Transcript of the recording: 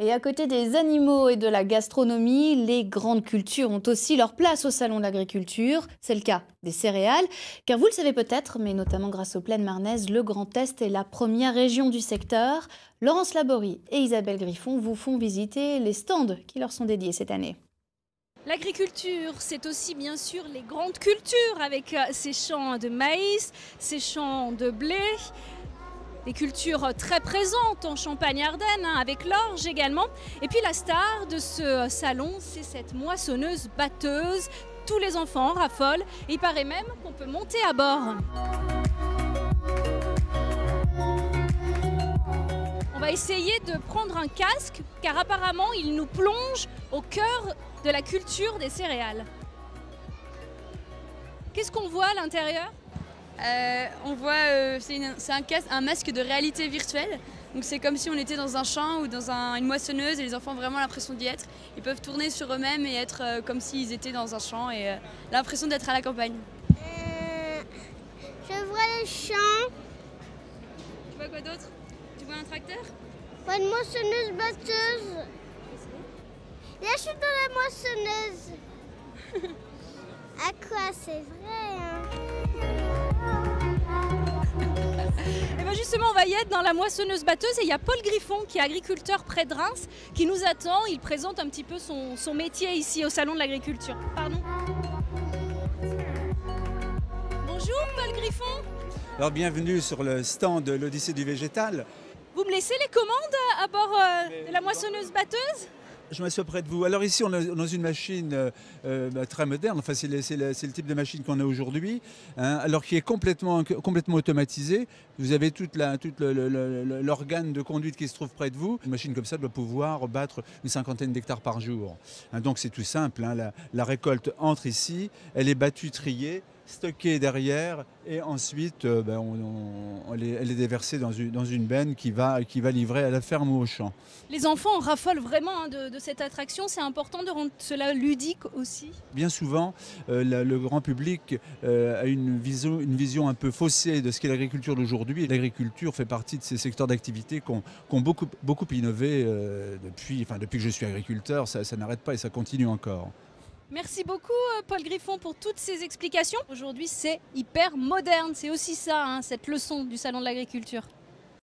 Et à côté des animaux et de la gastronomie, les grandes cultures ont aussi leur place au Salon de l'Agriculture. C'est le cas des céréales, car vous le savez peut-être, mais notamment grâce aux plaines marnaises, le Grand Est est la première région du secteur. Laurence Laborie et Isabelle Griffon vous font visiter les stands qui leur sont dédiés cette année. L'agriculture, c'est aussi bien sûr les grandes cultures avec ces champs de maïs, ces champs de blé, des cultures très présentes en Champagne-Ardenne, avec l'orge également. Et puis la star de ce salon, c'est cette moissonneuse batteuse. Tous les enfants en raffolent et il paraît même qu'on peut monter à bord. On va essayer de prendre un casque car apparemment il nous plonge au cœur de la culture des céréales. Qu'est-ce qu'on voit à l'intérieur ? On voit, c'est un masque de réalité virtuelle. Donc c'est comme si on était dans un champ ou dans une moissonneuse et les enfants ont vraiment l'impression d'y être. Ils peuvent tourner sur eux-mêmes et être comme s'ils étaient dans un champ et l'impression d'être à la campagne. Je vois les champs. Tu vois quoi d'autre? Tu vois un tracteur? Une moissonneuse batteuse. Là, je suis dans la moissonneuse. À quoi? C'est vrai, hein? Et bien justement, on va y être dans la moissonneuse batteuse et il y a Paul Griffon qui est agriculteur près de Reims qui nous attend. Il présente un petit peu son métier ici au Salon de l'Agriculture. Pardon. Bonjour Paul Griffon. Alors bienvenue sur le stand de l'Odyssée du végétal. Vous me laissez les commandes à bord de la moissonneuse batteuse ? Je m'assois près de vous. Alors ici, on est dans une machine très moderne. Enfin, c'est le type de machine qu'on a aujourd'hui, hein, alors qui est complètement automatisée. Vous avez toute l'organe de conduite qui se trouve près de vous. Une machine comme ça doit pouvoir battre une cinquantaine d'hectares par jour. Hein, donc c'est tout simple. Hein, la récolte entre ici, elle est battue, triée, stockée derrière et ensuite elle est déversée dans une benne qui va livrer à la ferme ou au champ. Les enfants raffolent vraiment de cette attraction, c'est important de rendre cela ludique aussi. Bien souvent, le grand public a une vision un peu faussée de ce qu'est l'agriculture d'aujourd'hui. L'agriculture fait partie de ces secteurs d'activité qui ont beaucoup innové depuis que je suis agriculteur. Ça n'arrête pas et ça continue encore. Merci beaucoup Paul Griffon pour toutes ces explications. Aujourd'hui c'est hyper moderne, c'est aussi ça, hein, cette leçon du Salon de l'Agriculture.